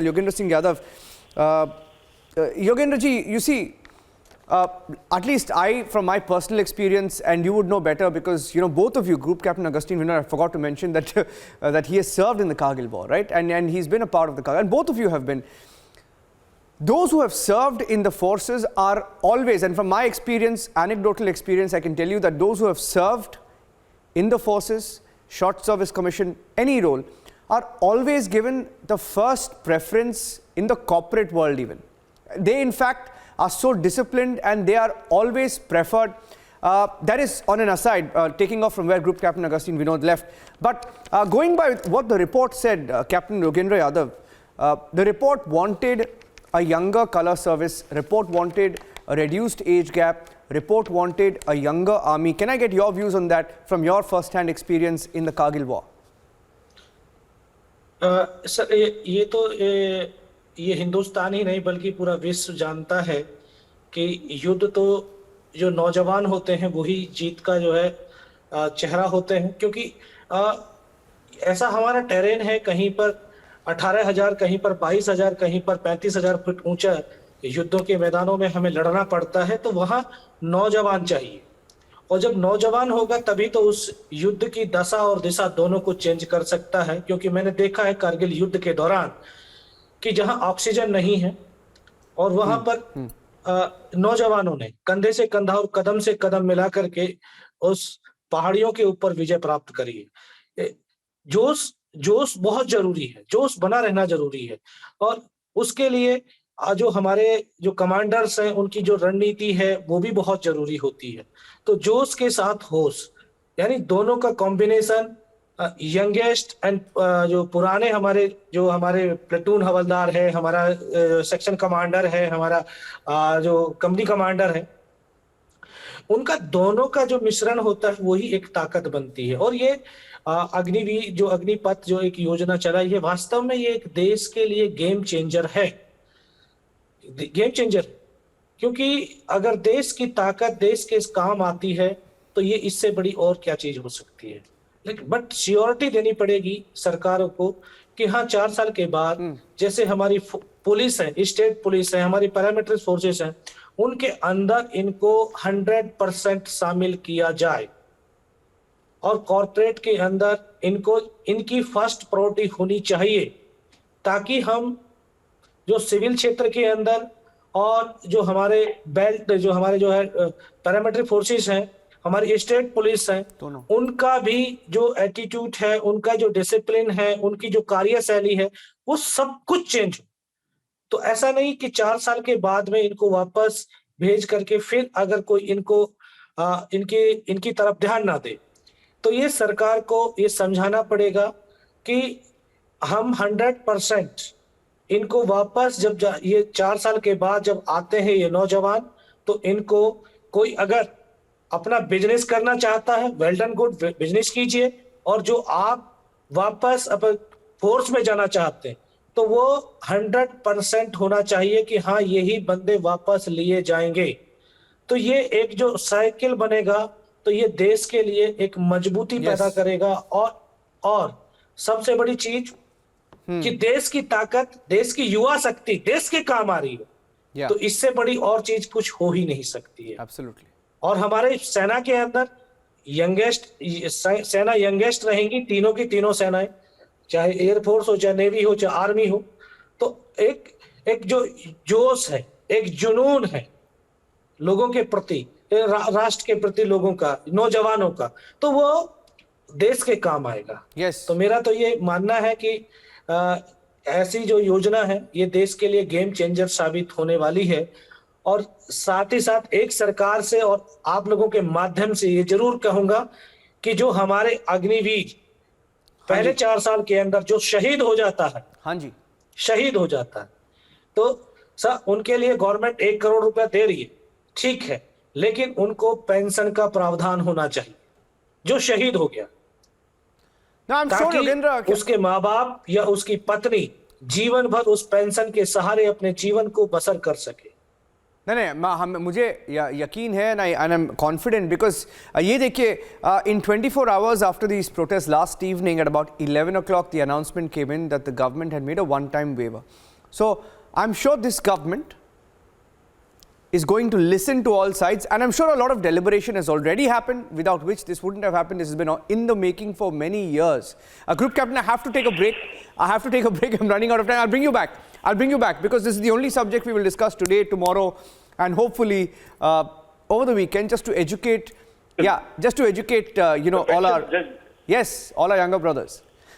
Yogendra Singh Yadav. Yogendra ji, you see, at least I, from my personal experience, and you would know better because, you know, both of you, Group Captain Augustine Vinod, I forgot to mention that that he has served in the Kargil War, right? And he's been a part of the Kargil, and both of you have been. Those who have served in the forces are always, and from my experience, anecdotal experience, I can tell you that those who have served in the forces, short service commission, any role, are always given the first preference in the corporate world even. They in fact are so disciplined and they are always preferred. That is on an aside, taking off from where Group Captain Augustine Vinod left. But going by what the report said, Captain Yogendra Yadav, the report wanted a younger colour service, report wanted a reduced age gap, report wanted a younger army. Can I get your views on that from your first-hand experience in the Kargil War? Sir ये हिंदुस्तान ही नहीं बल्कि पूरा विश्व जानता है कि युद्ध तो जो नौजवान होते हैं वही जीत का जो है चेहरा होते हैं, क्योंकि ऐसा हमारा टेरेन है, कहीं पर 18,000, कहीं पर 22,000, कहीं पर 35,000 फुट ऊंचा युद्धों के मैदानों में हमें लड़ना पड़ता है, तो वहां नौजवान चाहिए। और जब नौजवान होगा तभी तो उस युद्ध की दशा और दिशा दोनों को चेंज कर सकता है। क्योंकि मैंने देखा है कारगिल युद्ध के दौरान कि जहां ऑक्सीजन नहीं है और वहां पर नौजवानों ने कंधे से कंधा और कदम से कदम मिला करके उस पहाड़ियों के ऊपर विजय प्राप्त करी है। जोश बहुत जरूरी है, जोश बना रहना जरूरी है। और उसके लिए जो हमारे जो कमांडर्स हैं उनकी जो रणनीति है वो भी बहुत जरूरी होती है। तो जोश के साथ होश, यानी दोनों का कॉम्बिनेशन, यंगेस्ट एंड जो पुराने हमारे प्लेटून हवलदार है, हमारा सेक्शन कमांडर है, हमारा जो कंपनी कमांडर है, उनका दोनों का जो मिश्रण होता है वही एक ताकत बनती है। और ये अग्निवीर जो अग्निपथ जो एक योजना चलाई है, वास्तव में ये एक देश के लिए गेम चेंजर है, गेम चेंजर। क्योंकि अगर देश की ताकत देश के काम आती है तो ये इससे बड़ी और क्या चीज हो सकती है। लेकिन बट श्योरिटी देनी पड़ेगी सरकारों को कि हाँ 4 साल के बाद जैसे हमारी पुलिस है, स्टेट पुलिस है, हमारी पैरामिलिट्री फोर्सेस हैं, उनके अंदर इनको 100% शामिल किया जाए और कॉर्पोरेट के अंदर इनको इनकी फर्स्ट प्रायोरिटी होनी चाहिए, ताकि हम जो सिविल क्षेत्र के अंदर और जो हमारे बेल्ट जो हमारे जो है पैरामिलिट्री फोर्सेस हैं, हमारी स्टेट पुलिस है, उनका भी जो एटीट्यूड है, उनका जो डिसिप्लिन है, उनकी जो कार्यशैली है, वो सब कुछ चेंज हो। तो ऐसा नहीं कि 4 साल के बाद में इनको वापस भेज करके फिर अगर कोई इनको इनकी तरफ ध्यान ना दे। तो ये सरकार को ये समझाना पड़ेगा कि हम 100% इनको वापस जब ये 4 साल के बाद जब आते हैं ये नौजवान, तो इनको कोई अगर अपना बिजनेस करना चाहता है, वेल डन, गुड, बिजनेस कीजिए। और जो आप वापस अब फोर्स में जाना चाहते हैं तो वो 100% होना चाहिए कि हाँ यही बंदे वापस लिए जाएंगे। तो ये एक जो साइकिल बनेगा तो ये देश के लिए एक मजबूती पैदा करेगा। और सबसे बड़ी चीज कि देश की ताकत, देश की युवा शक्ति देश के काम आ रही है, तो इससे बड़ी और चीज कुछ हो ही नहीं सकती है। Absolutely. और हमारे सेना के अंदर सेना यंगेस्ट रहेंगी, तीनों की तीनों सेनाएं, चाहे एयरफोर्स हो, चाहे नेवी हो, चाहे आर्मी हो। तो एक जो जोश है, एक जुनून है लोगों के प्रति, राष्ट्र के प्रति लोगों का, नौजवानों का, तो वो देश के काम आएगा। तो मेरा तो ये मानना है कि ऐसी जो योजना है ये देश के लिए गेम चेंजर साबित होने वाली है। और साथ ही साथ एक सरकार से और आप लोगों के माध्यम से ये जरूर कहूंगा कि जो हमारे अग्निवीर पहले 4 साल के अंदर जो शहीद हो जाता है, हाँ जी, शहीद हो जाता है, तो सर उनके लिए गवर्नमेंट 1 करोड़ रुपया दे रही है, ठीक है, लेकिन उनको पेंशन का प्रावधान होना चाहिए जो शहीद हो गया। ताकि उसके माँ बाप या उसकी पत्नी जीवन भर उस पेंशन के सहारे अपने जीवन को बसर कर सके। नहीं, मुझे यकीन है and I'm confident because ये देखिए in 24 hours after these protests last evening at about 11 o'clock the announcement came in that the government had made a one-time waiver. So I'm sure this government is going to listen to all sides, and I'm sure a lot of deliberation has already happened, without which this wouldn't have happened. This has been in the making for many years. Group Captain, I have to take a break. I'm running out of time. I'll bring you back because this is the only subject we will discuss today, tomorrow, and hopefully over the weekend, just to educate, all our younger brothers.